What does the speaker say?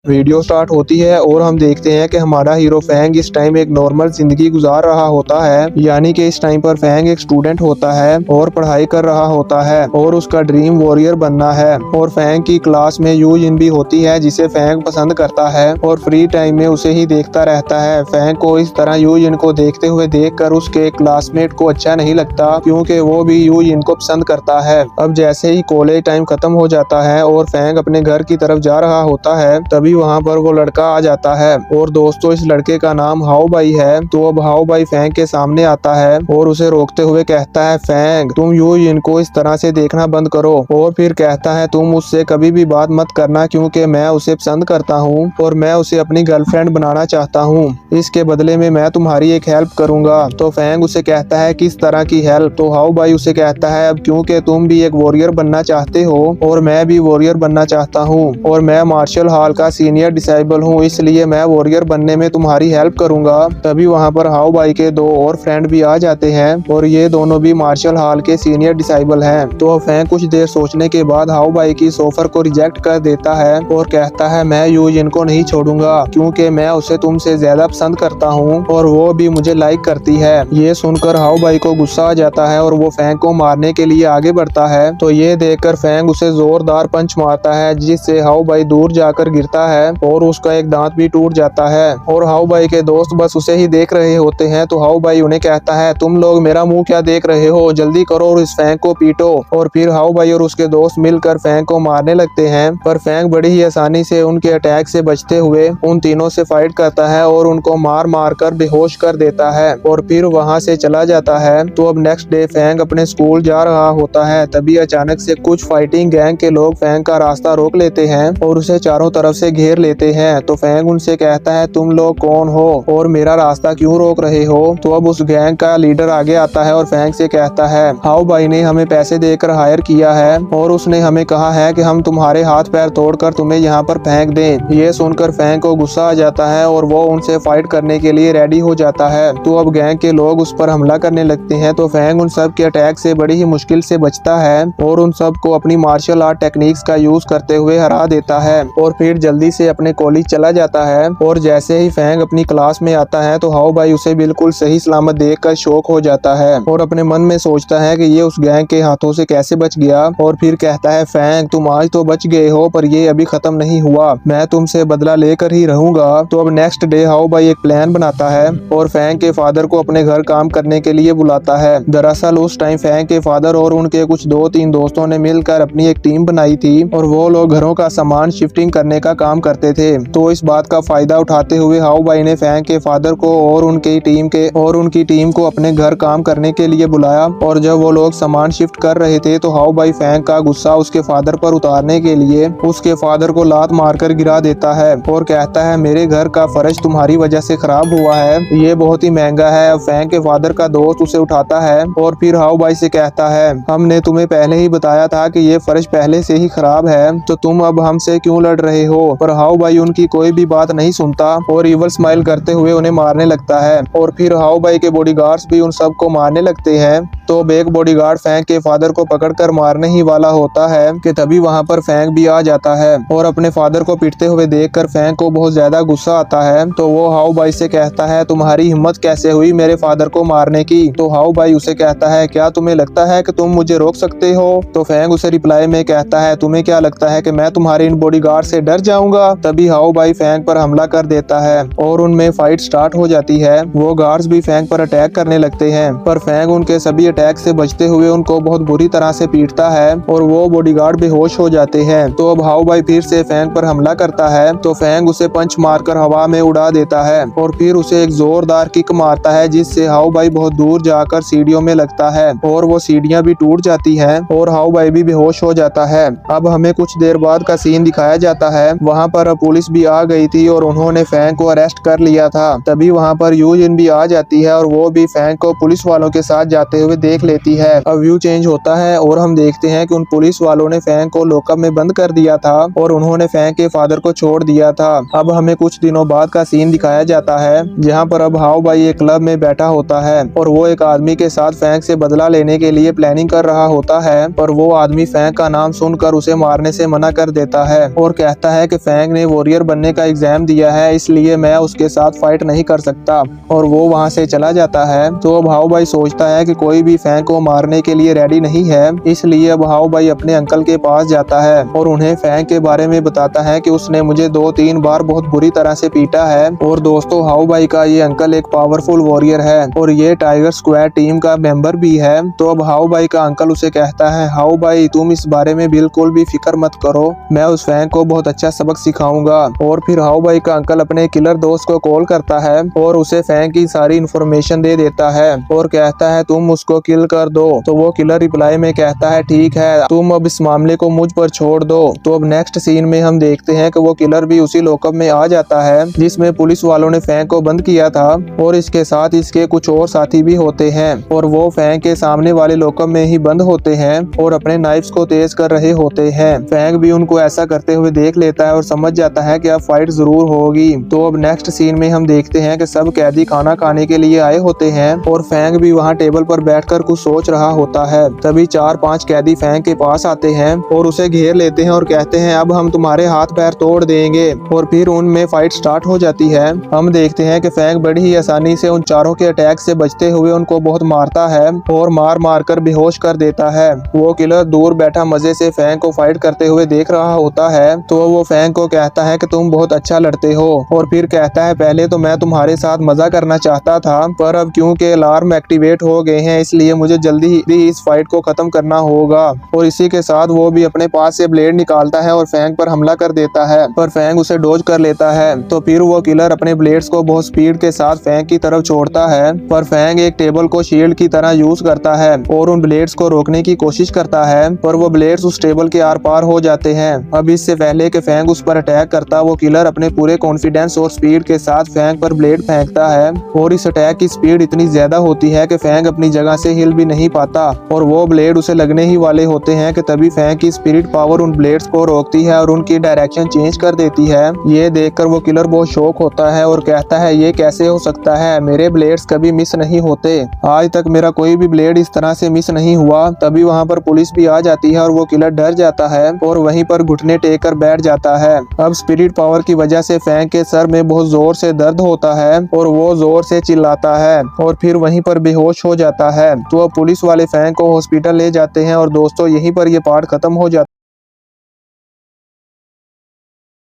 Video start होती है और हम देखते हैं कि हमारा हीरो फैंग इस टाइम एक नॉर्मल जिंदगी गुजार रहा होता है। यानी कि इस टाइम पर फैंग एक स्टूडेंट होता है और पढ़ाई कर रहा होता है और उसका ड्रीम वॉरियर बनना है। और फैंग की क्लास में यू जिन भी होती है जिसे फैंग पसंद करता है और फ्री टाइम में उसे ही देखता रहता है। फैंग को इस तरह यू जिन को देखते हुए देखकर उसके क्लासमेट को अच्छा नहीं लगता, क्योंकि वो भी यू जिन को पसंद करता है। अब जैसे ही कॉलेज टाइम खत्म हो जाता है और फैंग अपने घर की तरफ जा रहा होता है, तभी वहाँ पर वो लड़का आ जाता है। और दोस्तों, इस लड़के का नाम हाओ बाई है। तो अब हाओ बाई फैंग के सामने आता है और उसे रोकते हुए कहता है, फैंग तुम यू जिन को इस तरह से देखना बंद करो। और फिर कहता है, तुम उससे कभी भी बात मत करना, क्योंकि मैं उसे पसंद करता हूँ और मैं उसे अपनी गर्लफ्रेंड बनाना चाहता हूँ। इसके बदले में मैं तुम्हारी एक हेल्प करूंगा। तो फैंग उसे कहता है, किस तरह की हेल्प? तो हाओ बाई उसे कहता है, अब क्योंकि तुम भी एक वॉरियर बनना चाहते हो और मैं भी वॉरियर बनना चाहता हूँ और मैं मार्शल हॉल का सीनियर डिसेबल हूँ, इसलिए मैं वॉरियर बनने में तुम्हारी हेल्प करूंगा। तभी वहाँ पर हाओ बाई के दो और फ्रेंड भी आ जाते हैं और ये दोनों भी मार्शल हॉल के सीनियर डिसेबल हैं। तो फैंग कुछ देर सोचने के बाद हाओ बाई की इस ऑफर को रिजेक्ट कर देता है और कहता है, मैं यू जिन को नहीं छोड़ूंगा, क्योंकि मैं उसे तुमसे ज्यादा पसंद करता हूँ और वो भी मुझे लाइक करती है। ये सुनकर हाओ बाई को गुस्सा आ जाता है और वो फैंग को मारने के लिए आगे बढ़ता है। तो ये देखकर फैंग उसे जोरदार पंच मारता है, जिससे हाओ बाई दूर जाकर गिरता है और उसका एक दांत भी टूट जाता है। और हाओ बाई के दोस्त बस उसे ही देख रहे होते हैं। तो हाओ बाई उन्हें कहता है, तुम लोग मेरा मुंह क्या देख रहे हो, जल्दी करो और इस फैंग को पीटो। और फिर हाओ बाई और उसके दोस्त मिलकर फैंग को मारने लगते हैं, पर फैंग बड़ी ही आसानी से उनके अटैक से बचते हुए उन तीनों से फाइट करता है और उनको मार मार कर बेहोश कर देता है और फिर वहां से चला जाता है। तो अब नेक्स्ट डे फैंग अपने स्कूल जा रहा होता है, तभी अचानक से कुछ फाइटिंग गैंग के लोग फैंग का रास्ता रोक लेते हैं और उसे चारों तरफ से घेर लेते हैं। तो फैंग उनसे कहता है, तुम लोग कौन हो और मेरा रास्ता क्यों रोक रहे हो? तो अब उस गैंग का लीडर आगे आता है और फैंग से कहता है, हाओ बाई ने हमें पैसे देकर हायर किया है और उसने हमें कहा है कि हम तुम्हारे हाथ पैर तोड़कर तुम्हें यहाँ पर फेंक दें। ये सुनकर फैंग को गुस्सा आ जाता है और वो उनसे फाइट करने के लिए रेडी हो जाता है। तो अब गैंग के लोग उस पर हमला करने लगते हैं। तो फैंग उन सब के अटैक से बड़ी ही मुश्किल से बचता है और उन सबको अपनी मार्शल आर्ट टेक्निक्स का यूज करते हुए हरा देता है और फिर जल्दी से अपने कॉलेज चला जाता है। और जैसे ही फैंग अपनी क्लास में आता है तो हाओ बाई उसे बिल्कुल सही सलामत देखकर शॉक हो जाता है और अपने मन में सोचता है कि ये उस गैंग के हाथों से कैसे बच गया। और फिर कहता है, फैंग तुम आज तो बच गए हो, पर ये अभी खत्म नहीं हुआ, मैं तुमसे बदला लेकर ही रहूंगा। तो अब नेक्स्ट डे हाओ बाई एक प्लान बनाता है और फैंग के फादर को अपने घर काम करने के लिए बुलाता है। दरअसल उस टाइम फैंग के फादर और उनके कुछ 2-3 दोस्तों ने मिलकर अपनी एक टीम बनाई थी और वो लोग घरों का सामान शिफ्टिंग करने का काम करते थे। तो इस बात का फायदा उठाते हुए हाओ बाई ने फैंग के फादर को और उनकी टीम को अपने घर काम करने के लिए बुलाया। और जब वो लोग सामान शिफ्ट कर रहे थे तो हाओ बाई फैंग का गुस्सा उसके फादर पर उतारने के लिए उसके फादर को लात मारकर गिरा देता है और कहता है, मेरे घर का फर्श तुम्हारी वजह से खराब हुआ है, ये बहुत ही महंगा है। अब फैंग के फादर का दोस्त उसे उठाता है और फिर हाओ बाई से कहता है, हमने तुम्हें पहले ही बताया था कि ये फर्श पहले से ही खराब है, तो तुम अब हमसे क्यों लड़ रहे हो? पर हाओ बाई उनकी कोई भी बात नहीं सुनता और इवल स्माइल करते हुए उन्हें मारने लगता है। और फिर हाओ बाई के बॉडीगार्ड्स भी उन सबको मारने लगते हैं। तो अब एक बॉडीगार्ड फैंग के फादर को पकड़कर मारने ही वाला होता है कि तभी वहां पर फैंग भी आ जाता है और अपने फादर को पीटते हुए देखकर फैंग को बहुत ज्यादा गुस्सा आता है। तो वो हाओ बाई से कहता है, तुम्हारी हिम्मत कैसे हुई मेरे फादर को मारने की? तो हाओ बाई उसे कहता है, क्या तुम्हें लगता है कि तुम मुझे रोक सकते हो? तो फैंग उसे रिप्लाई में कहता है, तुम्हें क्या लगता है कि मैं तुम्हारे इन बॉडीगार्ड से डर जाऊंगा? तभी हाओ बाई फैंग पर हमला कर देता है और उनमें फाइट स्टार्ट हो जाती है। वो गार्ड्स भी फैंग पर अटैक करने लगते हैं, पर फैंग उनके सभी अटैक से बचते हुए उनको बहुत बुरी तरह से पीटता है और वो बॉडीगार्ड बेहोश हो जाते हैं। तो अब हाओ बाई फिर से फैंग पर हमला करता है तो फैंग उसे पंच मारकर हवा में उड़ा देता है और फिर उसे एक जोरदार किक मारता है, जिससे हाओ बाई बहुत दूर जाकर सीढ़ियों में लगता है और वो सीढ़ियां भी टूट जाती हैं और हाओ बाई भी बेहोश हो जाता है। अब हमें कुछ देर बाद का सीन दिखाया जाता है। वहाँ पर पुलिस भी आ गई थी और उन्होंने फैंग को अरेस्ट कर लिया था। तभी वहाँ पर यू जिन भी आ जाती है और वो भी फैंग को पुलिस वालों के साथ जाते हुए देख लेती है। अब व्यू चेंज होता है और हम देखते हैं कि उन पुलिस वालों ने फैंग को लॉकअप में बंद कर दिया था और उन्होंने फैंग के फादर को छोड़ दिया था। अब हमें कुछ दिनों बाद का सीन दिखाया जाता है, जहाँ पर अब हाओ बाई एक क्लब में बैठा होता है और वो एक आदमी के साथ फैंग से बदला लेने के लिए प्लानिंग कर रहा होता है, पर वो आदमी फैंग का नाम सुनकर उसे मारने से मना कर देता है और कहता है कि फैंग ने वॉरियर बनने का एग्जाम दिया है, इसलिए मैं उसके साथ फाइट नहीं कर सकता, और वो वहाँ से चला जाता है। तो अब हाउ भाई सोचता है कि कोई भी फैंग को मारने के लिए रेडी नहीं है, इसलिए अब हाउ भाई अपने अंकल के पास जाता है और उन्हें फैंग के बारे में बताता है कि उसने मुझे 2-3 बार बहुत बुरी तरह से पीटा है। और दोस्तों, हाउ भाई का ये अंकल एक पावरफुल वॉरियर है और ये टाइगर स्क्वाड टीम का मेंबर भी है। तो अब हाउ भाई का अंकल उसे कहता है, हाउ भाई तुम इस बारे में बिल्कुल भी फिक्र मत करो, मैं उस फैंग को बहुत अच्छा सबक सिखाऊंगा। और फिर हाउ भाई का अंकल अपने किलर दोस्त को कॉल करता है और उसे फैंग की सारी इन्फॉर्मेशन दे देता है और कहता है तुम उसको किल कर दो। तो वो किलर रिप्लाई में कहता है ठीक है, तुम अब इस मामले को मुझ पर छोड़ दो। तो अब नेक्स्ट सीन में हम देखते हैं कि वो किलर भी उसी लॉकअप में आ जाता है जिसमें पुलिस वालों ने फैंग को बंद किया था, और इसके साथ इसके कुछ और साथी भी होते हैं और वो फैंग के सामने वाले लॉकअप में ही बंद होते हैं और अपने नाइफ्स को तेज कर रहे होते हैं। फैंग भी उनको ऐसा करते हुए देख लेता है और समझ जाता है कि अब फाइट जरूर होगी। तो अब नेक्स्ट सीन में हम देखते हैं कि सब कैदी खाना खाने के लिए आए होते हैं और फैंग भी वहाँ टेबल पर बैठकर कुछ सोच रहा होता है। तभी 4-5 कैदी फैंग के पास आते हैं और उसे घेर लेते हैं और कहते हैं अब हम तुम्हारे हाथ पैर तोड़ देंगे, और फिर उनमें फाइट स्टार्ट हो जाती है। हम देखते हैं कि फैंग बड़ी ही आसानी से उन चारों के अटैक से बचते हुए उनको बहुत मारता है और मार मार कर बेहोश कर देता है। वो किलर दूर बैठा मजे से फैंग को फाइट करते हुए देख रहा होता है। तो वो फैंग को कहता है कि तुम बहुत अच्छा लड़ते हो, और फिर कहता है पहले तो मैं तुम्हारे साथ मजा करना चाहता था, पर अब क्योंकि अलार्म एक्टिवेट हो गए हैं इसलिए मुझे जल्दी ही इस फाइट को खत्म करना होगा। और इसी के साथ वो भी अपने पास से ब्लेड निकालता है और फैंग पर हमला कर देता है, पर फैंग उसे डॉज कर लेता है। तो फिर वो किलर अपने ब्लेड्स को बहुत स्पीड के साथ फैंग की तरफ छोड़ता है, पर फैंग एक टेबल को शील्ड की तरह यूज करता है और उन ब्लेड्स को रोकने की कोशिश करता है, पर वो ब्लेड्स उस टेबल के आर पार हो जाते हैं। अब इससे पहले कि फैंग उस पर अटैक करता, वो किलर अपने पूरे कॉन्फिडेंस और स्पीड के साथ फैंग पर ब्लेड फेंकता है, और इस अटैक की स्पीड इतनी ज्यादा होती है कि फैंग अपनी जगह से हिल भी नहीं पाता, और वो ब्लेड उसे लगने ही वाले होते हैं कि तभी फैंग की स्पिरिट पावर उन ब्लेड्स को रोकती है और उनकी डायरेक्शन चेंज कर देती है। ये देखकर वो किलर बहुत शॉक होता है और कहता है ये कैसे हो सकता है, मेरे ब्लेड्स कभी मिस नहीं होते, आज तक मेरा कोई भी ब्लेड इस तरह से मिस नहीं हुआ। तभी वहाँ पर पुलिस भी आ जाती है और वो किलर डर जाता है और वहीं पर घुटने टेक कर बैठ जाता है। अब स्पिरिट पावर की वजह से फैंग के सर में बहुत जोर से दर्द होता है और वो जोर से चिल्लाता है और फिर वहीं पर बेहोश हो जाता है। तो अब पुलिस वाले फैंग को हॉस्पिटल ले जाते हैं और दोस्तों यहीं पर ये पार्ट खत्म हो जाता है।